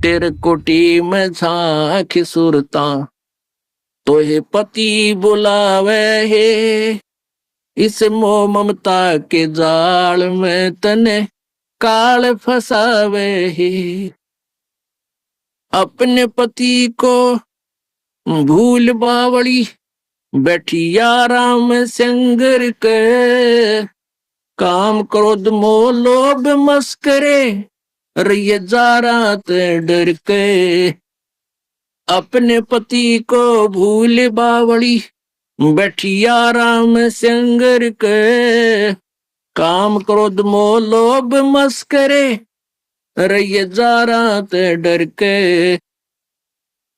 तेरे कोटी में झांक सुरता तोहे पति बुलावे है। इस मोह ममता के जाल में तने काल फसावे है। अपने पति को भूल बावड़ी बैठी आराम संगर के। काम क्रोध मोह लोभ मस्करे रही जा रात डर के। अपने पति को भूल बावड़ी बैठी आराम संगर के। काम क्रोध मोह लोभ मस्करे रही जा रात डर के।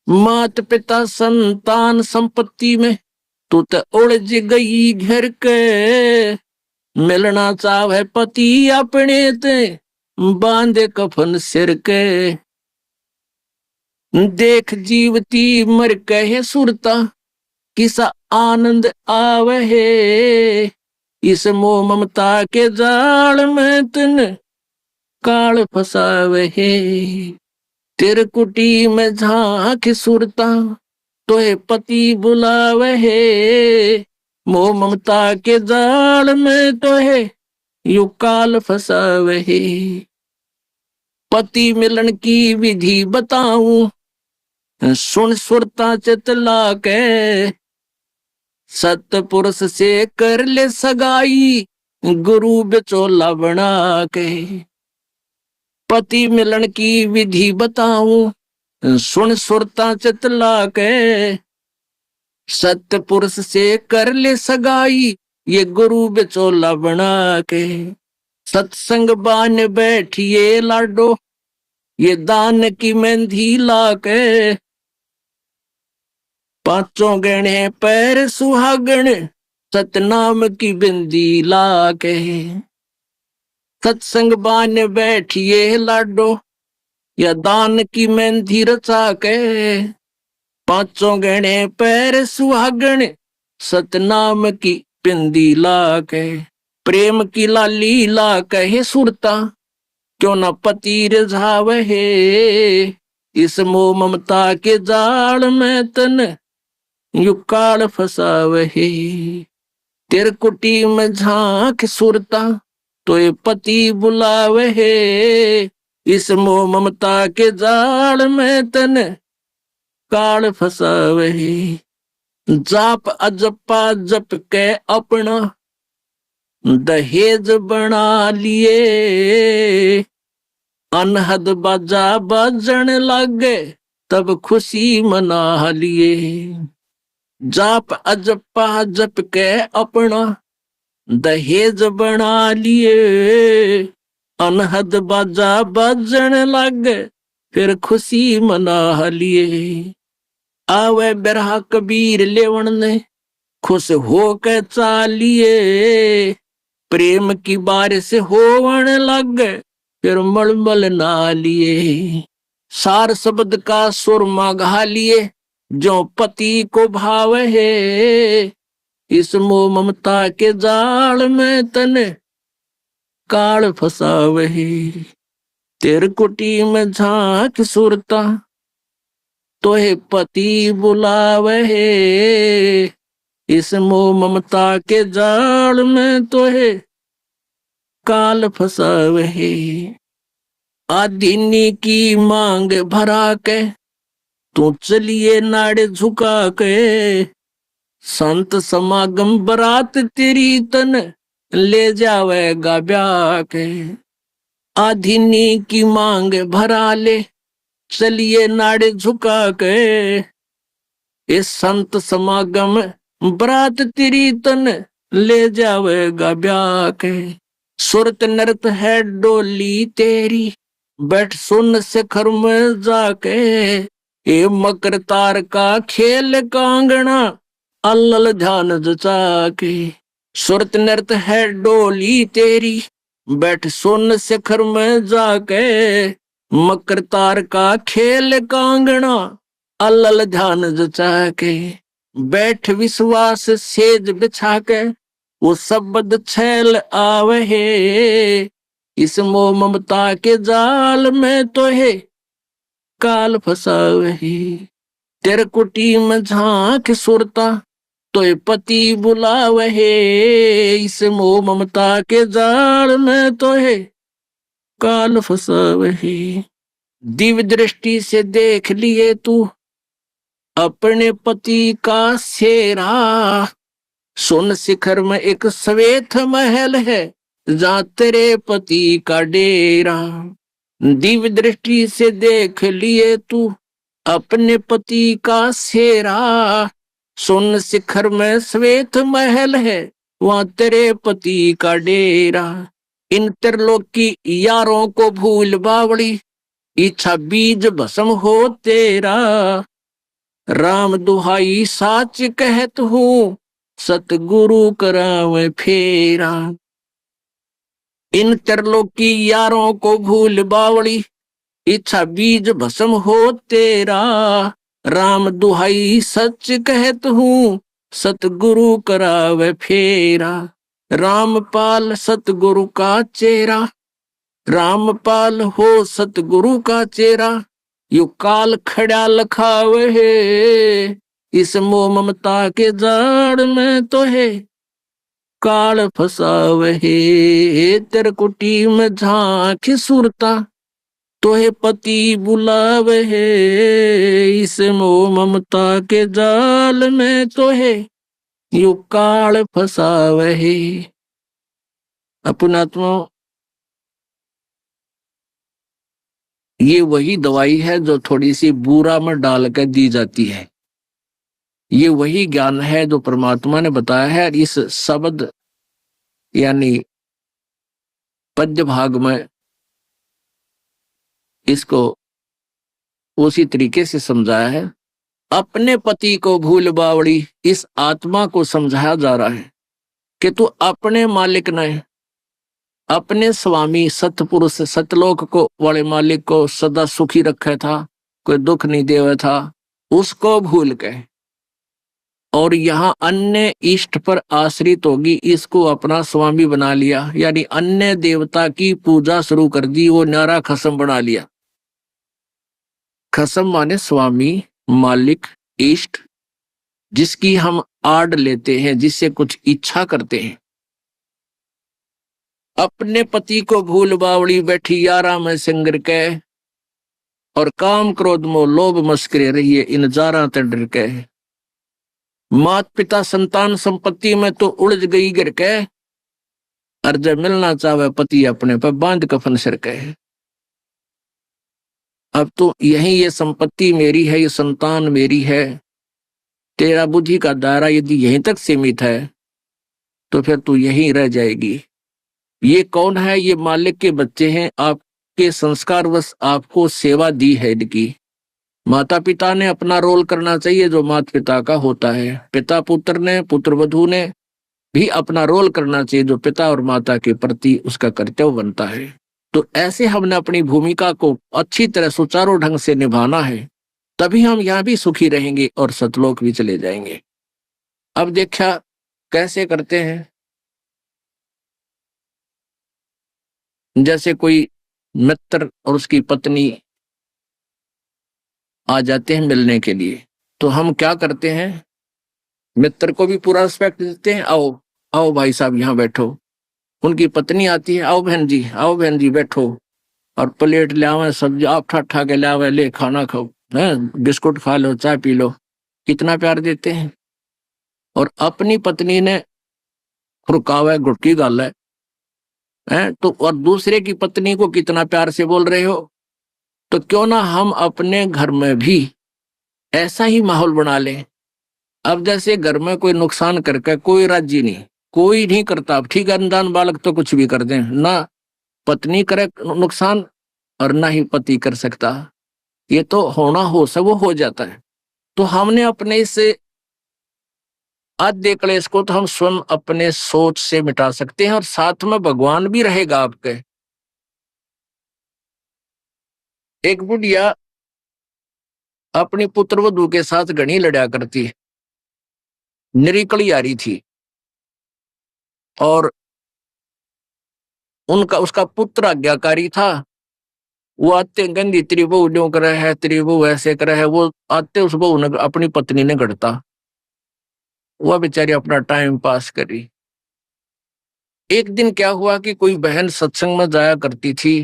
मात पिता संतान संपत्ति में तू तो उलझ गई घर के। मिलना चाहे पति अपने ते बांधे कफन सिर के। देख जीवती मर कहे सुरता किसा आनंद आवे है। इस मोह ममता के जाल में तन काल फसावे है। तेरे कुटी में झांक सुरता तोहे पति बुलावे है। मोह ममता के जाल में तोहे यू काल फसावे है। पति मिलन की विधि बताऊं सुन सुरता चितला के। सतपुरुष से कर ले सगाई गुरु बिचौला बना के। पति मिलन की विधि बताऊं सुन सुरता चितला के। सतपुरुष से कर ले सगाई ये गुरु बिचौला बना के। सत्संग बान बैठिए लाडो ये दान की मेहंदी ला के। पांचों गणे पैर सुहागण सतनाम की बिंदी ला के। सत्संग बान बैठिए लाडो या दान की मेहंदी रचा के। पांचों गणे पैर सुहागण सतनाम की बिंदी ला के। प्रेम की लाली ला कहे सुरता क्यों न पति रिझावे है। इस मोह ममता के जाल में तन यू काल फसावे है। तेरे कुटी में झांक सुरता तो ये पति बुलावे है। इस मोह ममता के जाल में तन काल फसावे है। जाप अजपा जप के अपना दहेज बना लिए। अनहद बाजा बजन लगे तब खुशी मना लिए। जाप अजपा जप के अपना दहेज बना लिए। अनहद बाजा बजन लगे फिर खुशी मना लिए। आवे बिरहा कबीर लेवन ने खुश हो के चालिए। प्रेम की बारिश होवन लगे फिर मलमल ना लिए। सार शब्द का सुरमा गा लिए जो पति को भाव है। इस मोह ममता के जाल में तने काल फसावे है। तेरे कुटी में झांक सुरता तोहे पति बुलावे है। इस मोह ममता के जाल में तोहे काल फसावे है। आदिनी की मांग भरा के तू चलिए नाड़े झुका के। संत समागम बरात तेरी तन ले जावेगा ब्याह के। आदिनी की मांग भरा ले चलिए नाड़े झुका के। इस संत समागम बरात तेरी तन ले जावेगा ब्याह के। सुरत नृत है डोली तेरी बैठ सुन शिखर में जाके। ये मकर तार का खेल कांगना अल्लल ध्यान जचा के। सुरत नृत है डोली तेरी बैठ सुन शिखर में जाके। मकर तार का खेल कांगना अल्लल ध्यान जचा के। बैठ विश्वास सेज बिछा के वो शब्द छैल आवे है। इस मोह ममता के जाल में तो है काल फसावही। तेरे कुटी में झांक सुरता तो पति बुलावहे, इस मोह ममता के जाल में तो है काल फसावही। दिव्य दृष्टि से देख लिए तू अपने पति का सेरा, सुन शिखर में एक श्वेत महल है जहाँ तेरे पति का डेरा। दिव्य दृष्टि से देख लिए तू अपने पति का सेरा, सुन शिखर में श्वेत महल है वहाँ तेरे पति का डेरा। इन त्रिलोकी यारों को भूल बावड़ी, इच्छा बीज भस्म हो तेरा। राम दुहाई साच कहत हूँ, सतगुरु करावे फेरा। इन त्रिलोकी यारों को भूल बावड़ी, इच्छा बीज भस्म हो तेरा। राम दुहाई सच कहत हूँ, सतगुरु करावे फेरा। रामपाल सतगुरु का चेहरा, रामपाल हो सतगुरु का चेहरा। यू काल खड़ा लखावे है, इस मोह ममता के जाड़ में तो है काल फसावे है। तेरे कुटी में झांक सुरता तो है पति बुलावे है, इस मोह ममता के जाल में तो है यू काल फसावे है। अपनात्मा, ये वही दवाई है जो थोड़ी सी बूरा में डाल कर दी जाती है। ये वही ज्ञान है जो परमात्मा ने बताया है। इस शब्द यानी पद्य भाग में इसको उसी तरीके से समझाया है। अपने पति को भूल बावड़ी, इस आत्मा को समझाया जा रहा है कि तू अपने मालिक ने, अपने स्वामी सतपुरुष सतलोक को वाले मालिक को सदा सुखी रखा था, कोई दुख नहीं देवा था, उसको भूल के और यहाँ अन्य इष्ट पर आश्रित होगी, इसको अपना स्वामी बना लिया, यानी अन्य देवता की पूजा शुरू कर दी, वो न्यारा खसम बना लिया। खसम माने स्वामी, मालिक, इष्ट, जिसकी हम आड़ लेते हैं, जिससे कुछ इच्छा करते हैं। अपने पति को भूल बावड़ी बैठी यारा में सिंगर के, और काम क्रोध मोह लोभ मस्करे रहिए इन जारा ते डर के। मात पिता संतान संपत्ति में तो उलझ गई गिर के, और जब मिलना चाहे पति अपने पर बांध कफन सिर के। अब तो यही ये संपत्ति मेरी है, ये संतान मेरी है, तेरा बुद्धि का दायरा यदि यहीं तक सीमित है तो फिर तू यहीं रह जाएगी। ये कौन है? ये मालिक के बच्चे हैं, आपके संस्कारवश आपको सेवा दी है इनकी। माता पिता ने अपना रोल करना चाहिए जो माता पिता का होता है। पिता पुत्र ने, पुत्र वधू ने भी अपना रोल करना चाहिए जो पिता और माता के प्रति उसका कर्तव्य बनता है। तो ऐसे हमने अपनी भूमिका को अच्छी तरह सुचारू ढंग से निभाना है, तभी हम यहाँ भी सुखी रहेंगे और सतलोक भी चले जाएंगे। अब देखा कैसे करते हैं। जैसे कोई मित्र और उसकी पत्नी आ जाते हैं मिलने के लिए, तो हम क्या करते हैं, मित्र को भी पूरा रिस्पेक्ट देते हैं। आओ आओ भाई साहब यहाँ बैठो। उनकी पत्नी आती है, आओ बहन जी, आओ बहन जी बैठो, और प्लेट ले आवे, सब्जी आप ठा के ले आवे, ले खाना खाओ, है बिस्कुट खा लो, चाय पी लो। कितना प्यार देते हैं। और अपनी पत्नी ने खुरकावे गुटकी गाल है तो, और दूसरे की पत्नी को कितना प्यार से बोल रहे हो। तो क्यों ना हम अपने घर में भी ऐसा ही माहौल बना लें। अब जैसे घर में कोई नुकसान करके कोई राजी नहीं, कोई नहीं करता, ठीक है, अनजान बालक तो कुछ भी कर दें, ना पत्नी करे नुकसान और ना ही पति कर सकता। ये तो होना हो सब हो जाता है। तो हमने अपने इस आद्य क्लेश को तो हम स्वयं अपने सोच से मिटा सकते हैं, और साथ में भगवान भी रहेगा आपके। एक बुढ़िया अपनी पुत्रवधू के साथ घनी लड़ा करती, निरिकली आ रही थी, और उनका उसका पुत्र आज्ञाकारी था। वो आते गंदी तेरी बहू ड्यों करे है, तेरी बहू ऐसे करे है, वो आते उस बहू ने अपनी पत्नी ने गढ़ता, वह बेचारी अपना टाइम पास करी। एक दिन क्या हुआ कि कोई बहन सत्संग में जाया करती थी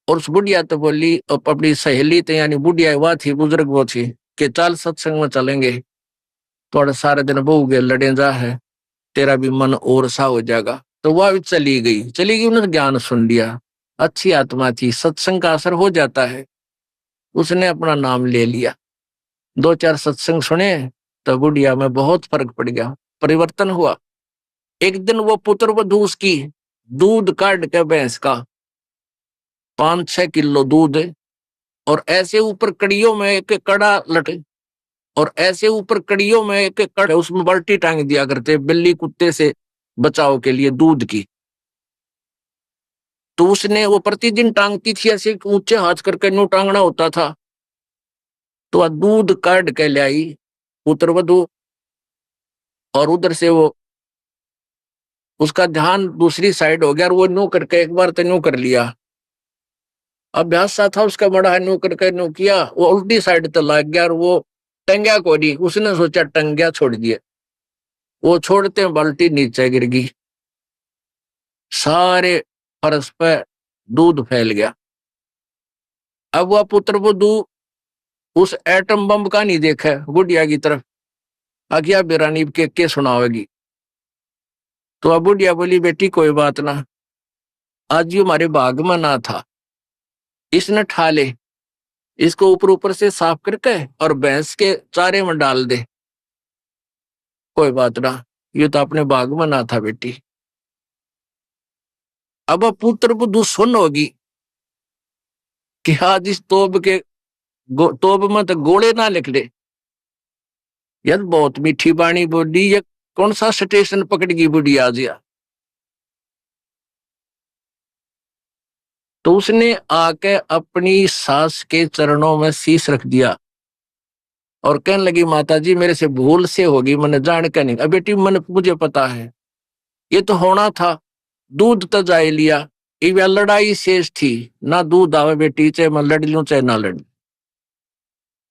और उस बुढ़िया तो बोली अपनी सहेली तो यानी बुढ़िया वह थी, बुजुर्ग वो थी, कि चल सत्संग में चलेंगे, थोड़ा सारे दिन बहू के लड़े जा है, तेरा भी मन और सा हो जाएगा। तो वह भी चली गई, उन्होंने ज्ञान सुन लिया, अच्छी आत्मा थी, सत्संग का असर हो जाता है। उसने अपना नाम ले लिया, 2-4 सत्संग सुने, तो बुढ़िया में बहुत फर्क पड़ गया, परिवर्तन हुआ। एक दिन वो पुत्र वधू उसकी दूध काट के भैंस का 5-6 किलो दूध, और ऐसे ऊपर कड़ियों में एक कड़ा लटे, और ऐसे ऊपर कड़ियों में एक कड़ा, उसमें बाल्टी टांग दिया करते बिल्ली कुत्ते से बचाव के लिए दूध की। तो उसने वो प्रतिदिन टांगती थी, ऐसे ऊंचे हाथ करके न्यू टांगना होता था। तो वह दूध काट के ले आई पुत्र वधू, और उधर से वो उसका ध्यान दूसरी साइड हो गया, और वो न्यू करके एक बार तो न्यू कर लिया, अभ्यास सा था उसका बड़ा है, न्यू करके न्यू किया, वो उल्टी साइड तो लग गया, और वो टंग्या को नहीं, उसने सोचा टंग्या छोड़ दिया, वो छोड़ते बाल्टी नीचे गिर गई, सारे फर्श पे दूध फैल गया। अब वह पुत्र वधू उस एटम बम का नहीं देखा बुढ़िया की तरफ, आज्ञा बेरानी के सुनावेगी। तो अब बुढ़िया बोली, बेटी कोई बात ना, आज ये हमारे भाग में ना था, इसने ठा ले, इसको ऊपर ऊपर से साफ करके और भैंस के चारे में डाल दे, कोई बात ना, ये तो अपने भाग में ना था बेटी। अब पुत्र बुद्धू सुन होगी कि आज इस तोब में तो गोले ना लिख ले, यार बहुत मीठी बाणी बोली, ये कौन सा स्टेशन पकड़ गई बुढ़ी आज या। तो उसने आके अपनी सास के चरणों में शीश रख दिया और कहने लगी, माता जी मेरे से भूल से होगी, मैंने जान के नहीं, अब बेटी मन मुझे पता है, ये तो होना था, दूध तो जाए लिया, ये लड़ाई शेष थी, ना दूध आवे बेटी, चाहे मैं लड़ लूं चाहे ना लड़।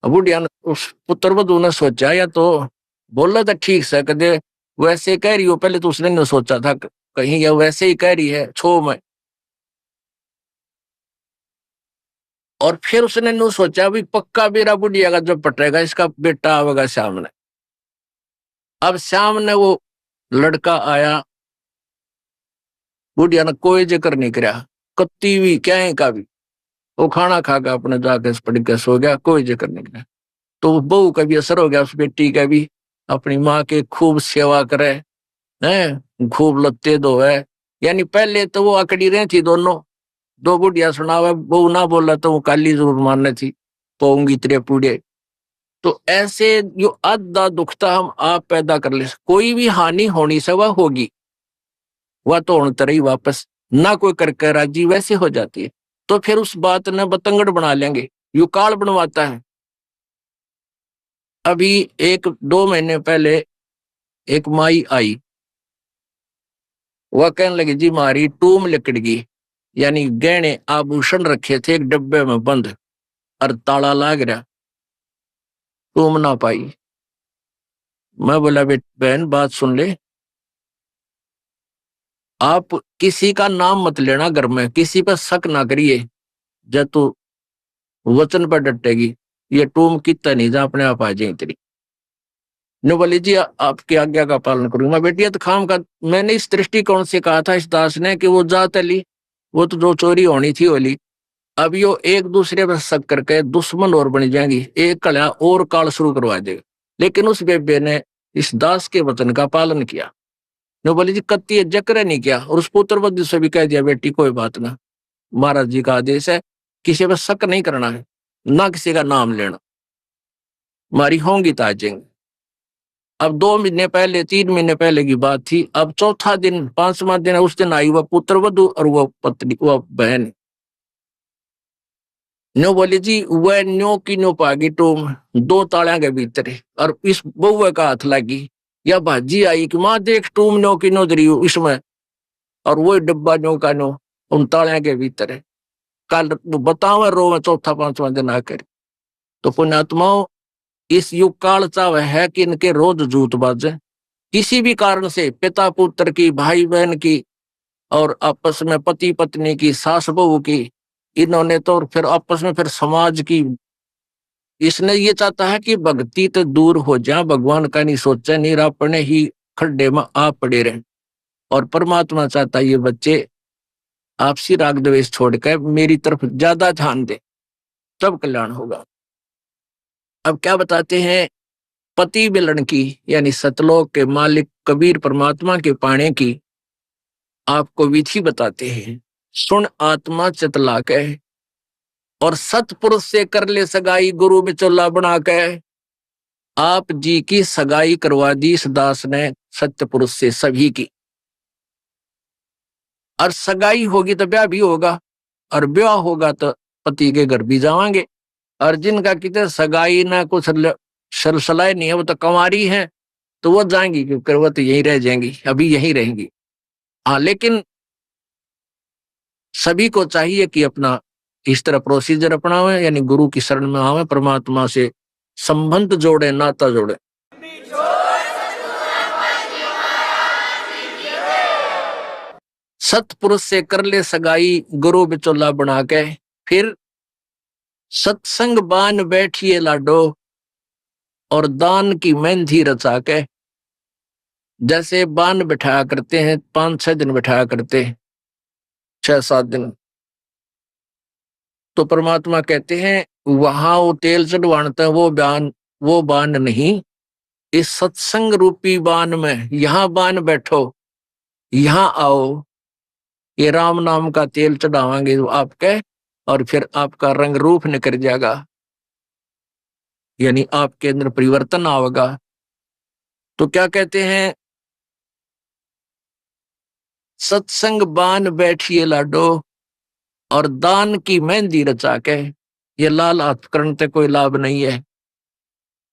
बुढ़िया ने उस पुत्र वधू ने सोचा, या तो बोला था ठीक से, कदे वैसे कह रही हो, पहले तो उसने नहीं सोचा था कहीं या वैसे ही कह रही है छो में, और फिर उसने नु सोचा भी पक्का मेरा बुढ़िया का जब पटेगा इसका बेटा आवेगा सामने। अब सामने वो लड़का आया, बुढ़िया ने कोई जिक्र नहीं करा, कत्ती भी क्या का भी, वो खाना खाकर अपने जाके पड़ के सो गया, कोई जिक्र नहीं करा। तो बहू का भी असर हो गया, उस बेटी का भी, अपनी माँ के खूब सेवा करे है, खूब लत्ते धोए, यानी पहले तो वो अकड़ी रही थी दोनों, दो बुढ़िया सुनावे, बहू ना बोला तो वो काली जरूर मारने थी, पोंगी तेरे पूड़े। तो ऐसे जो आधा दुखता हम आप पैदा कर ले, कोई भी हानि होनी से वह होगी, वह तो होने तरह ही वापस ना कोई करके राजी वैसे हो जाती है। तो फिर उस बात ने बतंगड़ बना लेंगे, यू काल बनवाता है। अभी 1-2 महीने पहले एक माई आई, वह कहने लगी, जी मारी टूम लिकड़ गई, यानी गहने आभूषण रखे थे एक डब्बे में बंद और ताला लाग रहा, टूम ना पाई। मैं बोला, बहन बात सुन ले, आप किसी का नाम मत लेना घर में, किसी पर शक ना करिए, जब तू वचन पर डटेगी, ये टूम कितना नहीं जा अपने आप आ जाए तेरी। नो बोली, जी आपकी आज्ञा का पालन करूंगा। बेटी तो खाम का, मैंने इस दृष्टिकोण से कहा था इस दास ने कि वो जात ली, वो तो जो चोरी होनी थी होली, अब यो एक दूसरे पर शक करके दुश्मन और बन जाएंगी, एक कला और काल शुरू करवा देगा। लेकिन उस बेबे ने इस दास के वचन का पालन किया, नो बोली जी कत्ती जक्र नहीं किया, और उस पुत्र वधू से भी कह दिया, बेटी कोई बात ना, महाराज जी का आदेश है, किसी पर शक नहीं करना है, ना किसी का नाम लेना, मारी होंगी तो आ जाएंगे। अब 2 महीने पहले 3 महीने पहले की बात थी, अब चौथा दिन 5वां दिन है, उस दिन आई वह पुत्र वधू और वह पत्नी, वह बहन। न्यो बोली, जी वह न्यो की न्यो पागी टूम 2 तालियां के भीतर, और इस बउए का हाथ लगी, या भाजी आई कि माँ देख टूम न्यो की नो दरी इसमें, और वो डब्बा न्यो का न्यो उन तालियां के भीतर है। कल बताओ रो में चौथा पांचवा दिन आकर। तो पुण्यात्माओं, इस युग काल चाहे है कि इनके रोज जूत बाजे, किसी भी कारण से, पिता पुत्र की, भाई बहन की, और आपस में पति पत्नी की, सास बहू की, इन्होंने तो फिर आपस में फिर समाज की। इसने ये चाहता है कि भक्ति तो दूर हो जाए, भगवान का नहीं सोचा, नहीं अपने ही खड्डे में आप पड़े रहे। और परमात्मा चाहता है ये बच्चे आपसी राग द्वेष छोड़कर मेरी तरफ ज्यादा ध्यान दे, तब कल्याण होगा। अब क्या बताते हैं, पति मिलन की यानी सतलोक के मालिक कबीर परमात्मा के पाने की आपको विधि बताते हैं। सुन आत्मा चितला के, और सतपुरुष से कर ले सगाई, गुरु बिचौला बना के। आप जी की सगाई करवा दी इस दास ने सत्य पुरुष से सभी की। और सगाई होगी तो ब्याह भी होगा, और ब्याह होगा तो पति के घर भी जावांगे। और जिनका कितने सगाई ना कुछ सलसलाए नहीं है, वो तो कंवारी है, तो वो जाएंगी, क्योंकि वो तो यहीं रह जाएंगी, अभी यहीं रहेंगी। हाँ, लेकिन सभी को चाहिए कि अपना इस तरह प्रोसीजर अपनावे, यानी गुरु की शरण में आवे, परमात्मा से संबंध जोड़े, नाता जोड़े। सतपुरुष से कर ले सगाई, गुरु बिचौला बना के। फिर सत्संग बान बैठिए लाडो, और दान की मेहंदी रचा के। जैसे बान बिठाया करते हैं, 5-6 दिन बिठाया करते हैं, 6-7 दिन, तो परमात्मा कहते हैं वहां वो तेल चढ़वाता है, वो बान नहीं, इस सत्संग रूपी बान में यहां बान बैठो, यहां आओ, ये राम नाम का तेल चढ़ावांगे आपके, और फिर आपका रंग रूप निकल जाएगा, यानी आपके अंदर परिवर्तन आएगा। तो क्या कहते हैं, सत्संग बान बैठिए लाडो, और दान की मेहंदी रचा के। ये लाल हाथ करने से कोई लाभ नहीं है,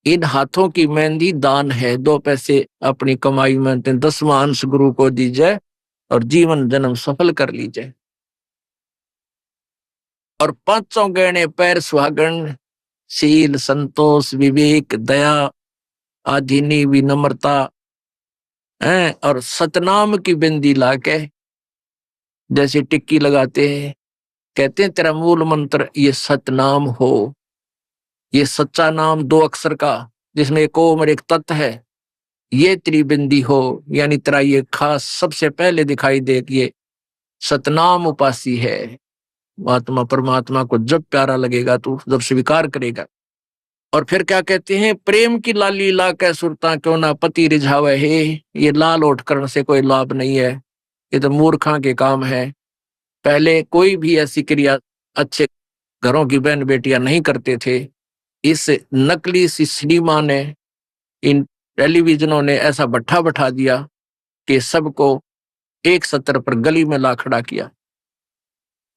इन हाथों की मेहंदी दान है। 2 पैसे अपनी कमाई में 10वां अंश गुरु को दीजिए, और जीवन जन्म सफल कर लीजिए। और 5 गहने पैर सुहागन, शील संतोष विवेक दया आधीनी विनम्रता है, और सतनाम की बिंदी लाके, जैसे टिक्की लगाते हैं, कहते हैं तेरा मूल मंत्र ये सतनाम हो, ये सच्चा नाम 2 अक्षर का, जिसमें एक ओम और एक तत् है, ये तेरी बिंदी हो, यानी तेरा ये खास सबसे पहले दिखाई दे कि ये सतनाम उपासी है। आत्मा परमात्मा को जब प्यारा लगेगा तो जब स्वीकार करेगा। और फिर क्या कहते हैं, प्रेम की लाली ला कै सुरता क्यों ना पति रिझावे है। ये लाल ओठ करने से कोई लाभ नहीं है, ये तो मूर्खा के काम है। पहले कोई भी ऐसी क्रिया अच्छे घरों की बहन बेटियां नहीं करते थे। इस नकली सी सिनेमा ने, इन टेलीविजनों ने ऐसा भट्ठा बैठा दिया कि सबको एक सत्र पर गली में ला खड़ा किया।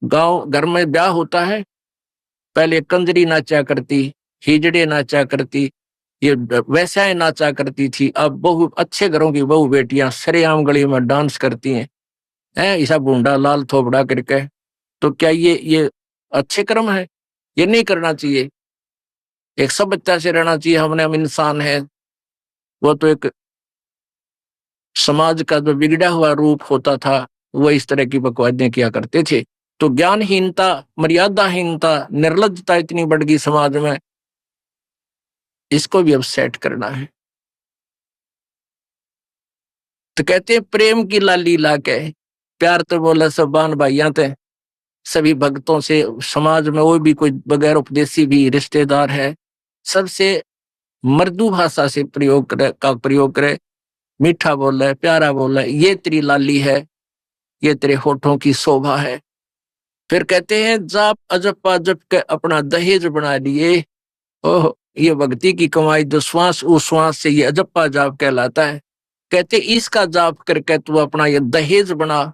गांव घर में ब्याह होता है, पहले कंजरी नाचा करती, हिजड़े नाचा करती, ये वैश्याएं नाचा करती थी। अब बहु अच्छे घरों की बहु बेटियां सरेआम गली में डांस करती हैं, ऐसा बूंदा लाल थोपड़ा करके। तो क्या ये अच्छे कर्म है? ये नहीं करना चाहिए। एक सभ्यता से रहना चाहिए। हम इंसान है, वो तो एक समाज का जो बिगड़ा हुआ रूप होता था, वो इस तरह की बकवादियां किया करते थे। तो ज्ञानहीनता, मर्यादाहीनता, निर्लज्जता इतनी बढ़ गई समाज में, इसको भी अब सेट करना है। तो कहते हैं प्रेम की लाली ला के, प्यार तो बोला सब बान भाइयां थे, सभी भक्तों से, समाज में वो भी कोई बगैर उपदेशी भी रिश्तेदार है, सबसे मृदु भाषा से प्रयोग करे, मीठा बोल है, प्यारा बोल है, ये तेरी लाली है, ये तेरे होठों की शोभा है। फिर कहते हैं जाप अजपा जप के अपना दहेज बना लिए। ओह, ये भक्ति की कमाई जो श्वास उस श्वास से ये अजप्पा जाप कहलाता है। कहते इसका जाप करके तू अपना ये दहेज बना,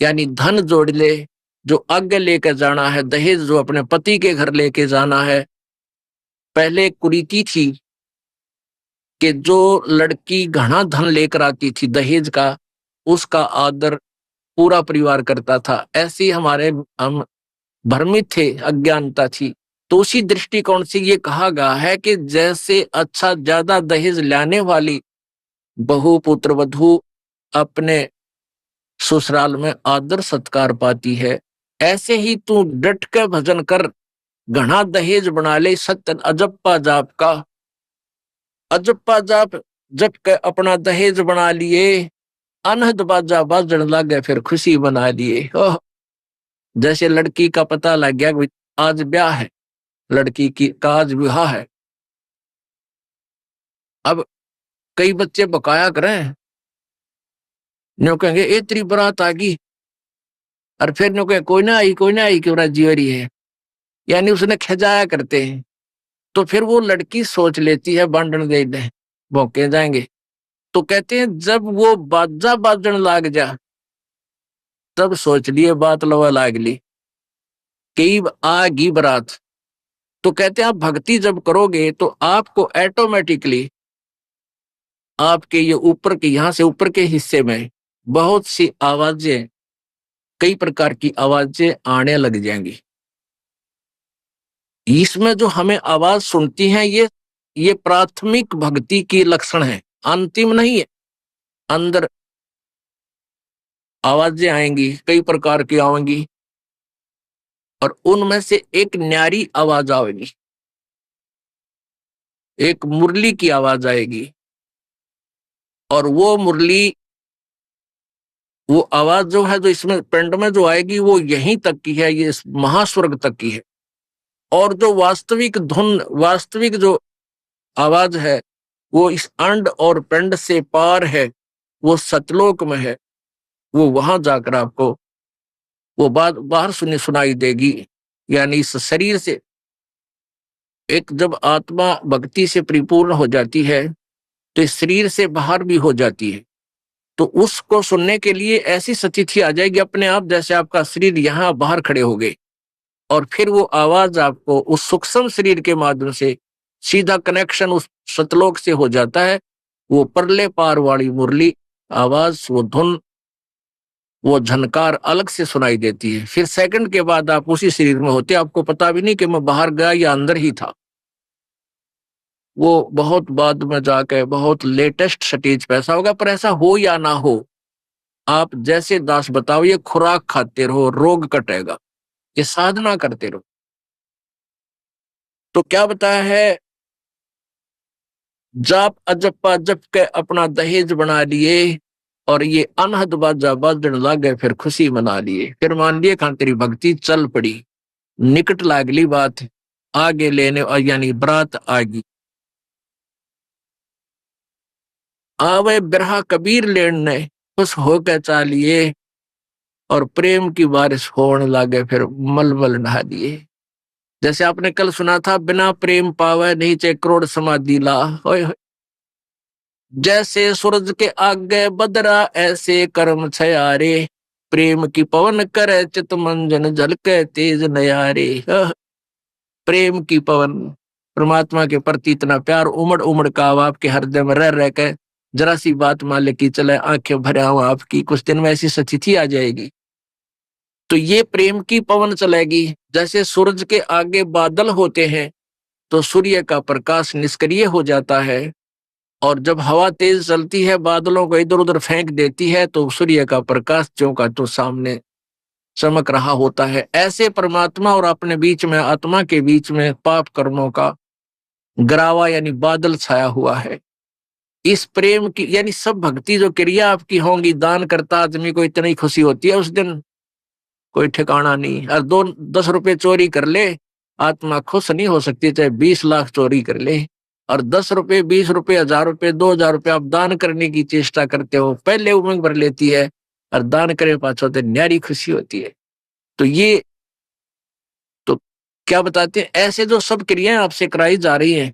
यानी धन जोड़ ले, जो आगे लेकर जाना है, दहेज जो अपने पति के घर लेके जाना है। पहले कुरीति थी कि जो लड़की घना धन लेकर आती थी दहेज का, उसका आदर पूरा परिवार करता था। ऐसे ही हम भ्रमित थे, अज्ञानता थी। तो उसी दृष्टिकोण से ये कहा गया है कि जैसे अच्छा ज्यादा दहेज लाने वाली बहु पुत्र वधू अपने ससुराल में आदर सत्कार पाती है, ऐसे ही तू डट के भजन कर, घना दहेज बना ले सत्य अजप्पा जाप का। अजप्पा जाप जप के अपना दहेज बना लिए, अनहद बाजा बाजन लागे फिर खुशी बना लिए। ओह, जैसे लड़की का पता लग गया कि आज ब्याह है, लड़की की का आज विवाह है। अब कई बच्चे बकाया करें, न्यू कहेंगे ए तेरी बारात आ गई, और फिर न्यू कहे कोई ना आई क्यों राजी हो रही है, यानी उसने खजाया करते हैं। तो फिर वो लड़की सोच लेती है बांधन दे दे, भौंके जाएंगे। तो कहते हैं जब वो बाजा बाजन लाग जा, तब सोच लिए बात लवा लाग ली, कई आगी बारात। तो कहते हैं आप भक्ति जब करोगे तो आपको ऑटोमेटिकली आपके ये ऊपर के यहां से ऊपर के हिस्से में बहुत सी आवाजें, कई प्रकार की आवाजें आने लग जाएंगी। इसमें जो हमें आवाज सुनती हैं ये प्राथमिक भक्ति की लक्षण है, अंतिम नहीं है। अंदर आवाजें आएंगी, कई प्रकार की आएंगी, और उनमें से एक न्यारी आवाज आएगी, एक मुरली की आवाज आएगी। और वो मुरली, वो आवाज जो है, जो इसमें पिंड में जो आएगी, वो यहीं तक की है, ये इस महास्वर्ग तक की है। और जो वास्तविक धुन, वास्तविक जो आवाज है, वो इस अंड और पिंड से पार है, वो सतलोक में है। वो वहां जाकर आपको वो बात बाहर सुनाई देगी। यानी इस शरीर से एक जब आत्मा भक्ति से परिपूर्ण हो जाती है तो इस शरीर से बाहर भी हो जाती है। तो उसको सुनने के लिए ऐसी स्थिति आ जाएगी अपने आप, जैसे आपका शरीर यहाँ बाहर खड़े हो गए, और फिर वो आवाज आपको उस सूक्ष्म शरीर के माध्यम से सीधा कनेक्शन उस सतलोक से हो जाता है। वो परले पार वाली मुरली आवाज, वो धुन, वो झनकार अलग से सुनाई देती है। फिर सेकंड के बाद आप उसी शरीर में होते, आपको पता भी नहीं कि मैं बाहर गया या अंदर ही था। वो बहुत बाद में जाके बहुत लेटेस्ट स्टेज पे ऐसा होगा, पर ऐसा हो या ना हो, आप जैसे दास बताओ, ये खुराक खाते रहो रोग कटेगा, ये साधना करते रहो। तो क्या बताया है, जाप अजप्पा जप के अपना दहेज बना लिए, और ये अनहद बाजा बाजन लागे फिर खुशी मना लिए। फिर मान लिए खान तेरी भक्ति चल पड़ी, निकट लागली बात, आगे लेने और यानी बरात आगी। आवे बिरहा कबीर लेने, खुश होकर चालिए, और प्रेम की बारिश होने लागे फिर मलमल नहा दिए। जैसे आपने कल सुना था, बिना प्रेम पावे नहीं चाहे करोड़ समाधि ला। होय होय। जैसे सूरज के आगे बदरा ऐसे कर्म छयारे, प्रेम की पवन करे चित मंजन झलके तेज नयारे। प्रेम की पवन, परमात्मा के प्रति इतना प्यार उमड़ उमड़ का अब आपके हृदय में रह के जरा सी बात मान ले की चले आंखें भरे आऊं आपकी, कुछ दिन में ऐसी स्थिति आ जाएगी। तो ये प्रेम की पवन चलेगी। जैसे सूरज के आगे बादल होते हैं तो सूर्य का प्रकाश निष्क्रिय हो जाता है, और जब हवा तेज चलती है बादलों को इधर उधर फेंक देती है तो सूर्य का प्रकाश ज्यों का तो सामने चमक रहा होता है। ऐसे परमात्मा और अपने बीच में, आत्मा के बीच में पाप कर्मों का गरावा यानी बादल छाया हुआ है। इस प्रेम की यानी सब भक्ति जो क्रिया आपकी होंगी, दान करता आदमी को इतनी खुशी होती है उस दिन कोई ठिकाना नहीं। और 10 रुपए चोरी कर ले, आत्मा खुश नहीं हो सकती, चाहे 20 लाख चोरी कर ले। और 10 रुपए, 20 रुपए, 1000 रुपए, 2000 रुपए आप दान करने की चेष्टा करते हो, पहले उमंग भर लेती है, और दान करे पाछो तो न्यारी खुशी होती है। तो ये तो क्या बताते हैं, ऐसे जो सब क्रियाएं आपसे कराई जा रही हैं,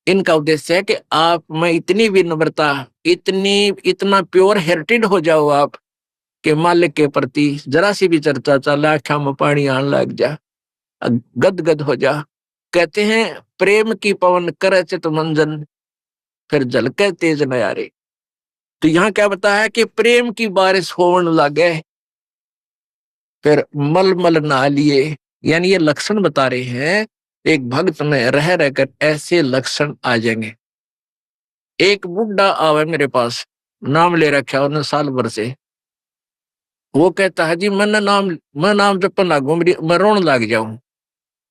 इनका उद्देश्य है कि आप में इतनी विनम्रता, इतनी इतना प्योर हेर्टेड हो जाओ आप कि मालिक के प्रति जरा सी भी चर्चा चल, आँखों में पानी आने लग जा, गदगद हो जा। कहते हैं प्रेम की पवन करे चित मंजन फिर झलके तेज नयारे। तो यहाँ क्या बताया है कि प्रेम की बारिश होने लगे, फिर मल मल नहा लिए। यानी ये लक्षण बता रहे हैं एक भक्त में रह रहकर ऐसे लक्षण आ जाएंगे। एक बुढ़ा आवे मेरे पास, नाम ले रखा उन्हें साल भर से। वो कहता है जी मैं नाम जपन लागू, मैं रोन लाग जाऊं,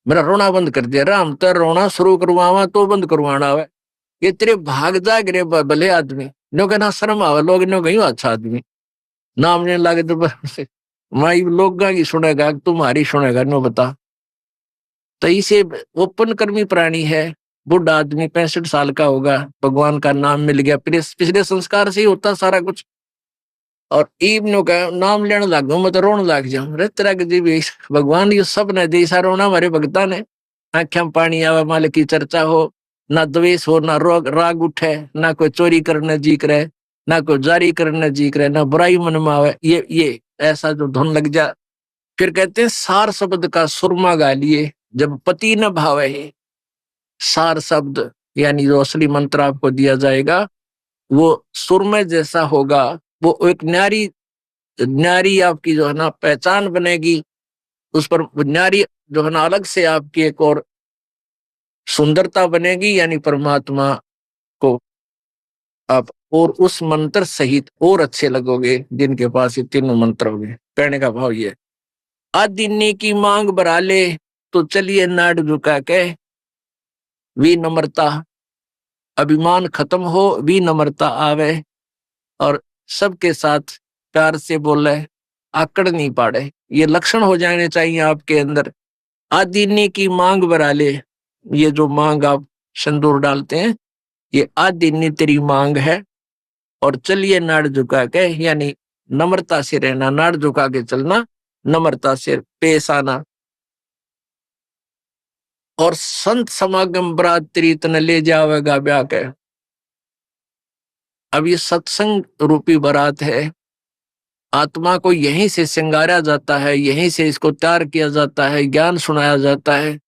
मेरा रोना बंद कर दिया। राम तो रोना शुरू करवावा तो बंद करवाना आवे। ये तेरे भाग जाग रे भले आदमी, नो कहना शर्म आवे, लोग नो कहीं अच्छा आदमी नाम लेने लागे तो माई लोग की सुनेगा तुम्हारी सुनेगा, नो बता। तो इसे ओपन कर्मी प्राणी है। बुढ़ा आदमी 65 साल का होगा, भगवान का नाम मिल गया, पिछले संस्कार से ही होता सारा कुछ। और ईब का नाम लेने लग गो, मैं तो रोने लग जाऊं। रे तेरा जी भी भगवान ये सब ने दी सा रोना हमारे भगता ने। आंखें में पानी आवे, मालिक की चर्चा हो, ना द्वेष हो, ना रोग राग उठे, ना कोई चोरी करने जी करे, ना कोई जारी करने जी करे, ना बुराई मन में आवे। ये ऐसा जो धुन लग जा। फिर कहते हैं सार शब्द का सुरमा गा लिए, जब पति न भावे। सार शब्द यानी जो असली मंत्र आपको दिया जाएगा वो सुरमय जैसा होगा। वो एक न्यारी न्यारी आपकी जो है ना पहचान बनेगी। उस पर न्यारी जो है ना अलग से आपकी एक और सुंदरता बनेगी। यानी परमात्मा को आप और उस मंत्र सहित और अच्छे लगोगे जिनके पास ये तीनों मंत्र होंगे। कहने का भाव ये, आदिन्य की मांग बरा ले तो चलिए नाड़ झुका के। विनम्रता, अभिमान खत्म हो, विनम्रता आवे और सबके साथ प्यार से बोले, आकड़ नहीं पाड़े। ये लक्षण हो जाने चाहिए आपके अंदर। आदिन्य की मांग बरा ले, ये जो मांग आप सिंदूर डालते हैं ये आदिन्य तेरी मांग है। और चलिए नाड़ झुका के, यानी नम्रता से रहना, नाड़ झुका के चलना, नम्रता से पेश आना। और संत समागम बरातरी तन ले जावेगा ब्याह के। अब ये सत्संग रूपी बारात है, आत्मा को यहीं से श्रृंगारा जाता है, यहीं से इसको तैयार किया जाता है, ज्ञान सुनाया जाता है।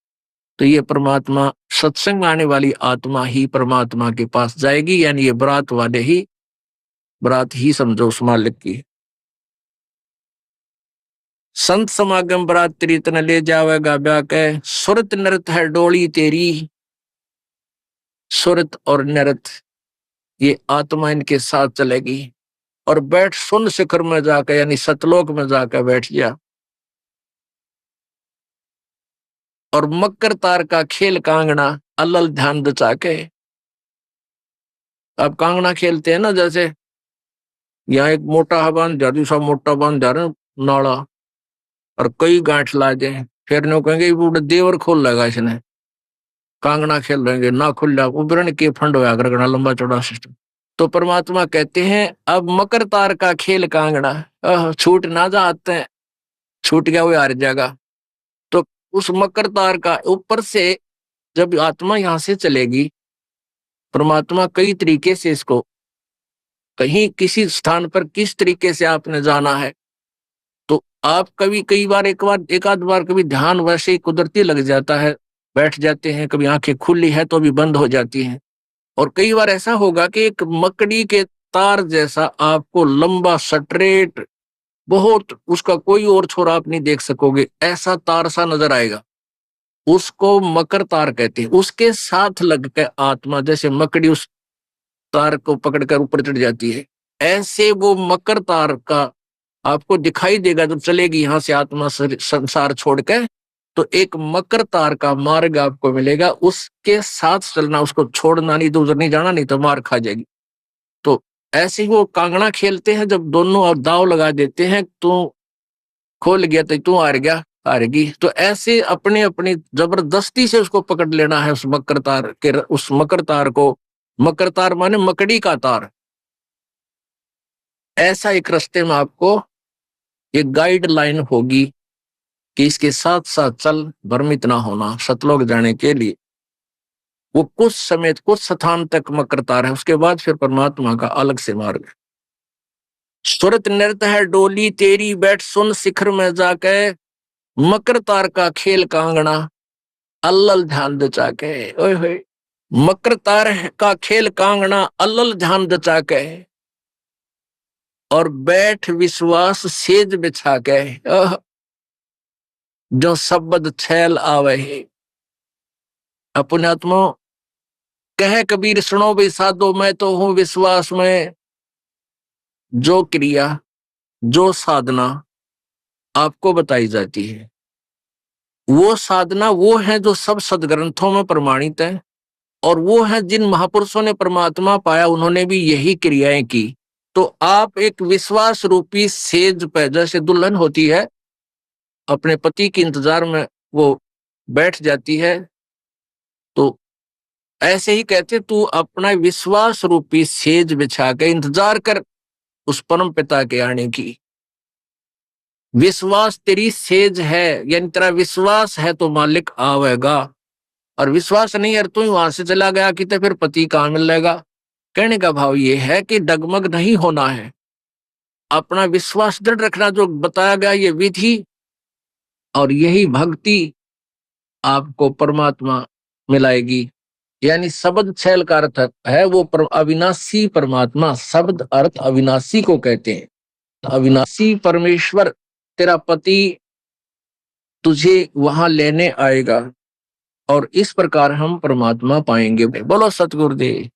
तो ये परमात्मा सत्संग में आने वाली आत्मा ही परमात्मा के पास जाएगी। यानी ये बरात वाले ही बरात ही समझो उस मालिक की। संत समागम बरातरी तन ले जावेगा ब्याह के। सुरत नृत है डोली तेरी। सुरत और नृत ये आत्मा इनके साथ चलेगी। और बैठ सुन शिखर में जाकर, यानी सतलोक में जाकर बैठ जा। और मकर तार का खेल कांगना अल्ल ध्यान दचा के। अब कांगना खेलते हैं ना, जैसे यहाँ एक मोटा बांध जा, दूसरा मोटा बांध जा रहे नाला, और कई गांठ ला जाए, फिर नो कहेंगे बूढ़ा देवर खोल लेगा इसने। कांगना खेल रहेंगे ना खुल जा, उबरण के फंड होया करना लंबा चौड़ा सिस्टम। तो परमात्मा कहते हैं अब मकर तार का खेल कांगना, छूट ना जाते हैं, छूट गया वो हार जाएगा। तो उस मकर तार का ऊपर से जब आत्मा यहां से चलेगी, परमात्मा कई तरीके से इसको कहीं किसी स्थान पर किस तरीके से आपने जाना है। तो आप कभी कई बार एक आध बार कभी ध्यान वैसे ही कुदरती लग जाता है, बैठ जाते हैं, कभी आंखें खुली है तो भी बंद हो जाती हैं। और कई बार ऐसा होगा कि एक मकड़ी के तार जैसा आपको लंबा स्ट्रेट, बहुत उसका कोई और छोर आप नहीं देख सकोगे, ऐसा तार सा नजर आएगा। उसको मकर तार कहते हैं। उसके साथ लग के आत्मा जैसे मकड़ी उस तार को पकड़कर ऊपर चढ़ जाती है, ऐसे वो मकर तार का आपको दिखाई देगा जब चलेगी यहां से आत्मा संसार छोड़ के। तो एक मकर तार का मार्ग आपको मिलेगा, उसके साथ चलना, उसको छोड़ना नहीं, तो उधर नहीं जाना, नहीं तो मार खा जाएगी। तो ऐसे ही वो कांगड़ा खेलते हैं, जब दोनों और दाव लगा देते हैं, तो खोल गया तो तू हार गया, हारेगी। तो ऐसे अपने अपनी जबरदस्ती से उसको पकड़ लेना है उस मकर तार के, उस मकर तार को। मकर तार माने मकड़ी का तार। ऐसा एक रास्ते में आपको एक गाइडलाइन होगी कि इसके साथ साथ चल, भ्रमित ना होना। सतलोक जाने के लिए वो कुछ समय कुछ स्थान तक मकर तार है, उसके बाद फिर परमात्मा का अलग से मार्ग है। सुरत नृत्य है डोली तेरी, बैठ सुन शिखर में जाके। मकर तार का खेल कांगना अल्ल ध्यान दचा के। ओए होए, मकर तार का खेल कांगना अल्ल ध्यान दचा के। और बैठ विश्वास सेज बिछा के। जो शब्द छैल आवे है। अपनात्मा कह कबीर सुनो भी साधो, मैं तो हूं विश्वास में। जो क्रिया जो साधना आपको बताई जाती है, वो साधना वो है जो सब सदग्रंथों में प्रमाणित है, और वो है जिन महापुरुषों ने परमात्मा पाया, उन्होंने भी यही क्रियाएं की। तो आप एक विश्वास रूपी सेज पे, जैसे दुल्हन होती है अपने पति के इंतजार में वो बैठ जाती है, तो ऐसे ही कहते तू अपना विश्वास रूपी सेज बिछा के इंतजार कर उस परम पिता के आने की। विश्वास तेरी सेज है, यानी तेरा विश्वास है तो मालिक आवेगा, और विश्वास नहीं है तू ही वहां से चला गया कि तो फिर पति कहाँ मिलेगा। कहने का भाव ये है कि डगमग नहीं होना है, अपना विश्वास दृढ़ रखना, जो बताया गया ये विधि और यही भक्ति आपको परमात्मा मिलाएगी। यानी शब्द छैल का अर्थ है वो अविनाशी परमात्मा, शब्द अर्थ अविनाशी को कहते हैं। अविनाशी परमेश्वर तेरा पति तुझे वहां लेने आएगा, और इस प्रकार हम परमात्मा पाएंगे। बोलो सतगुरुदेव।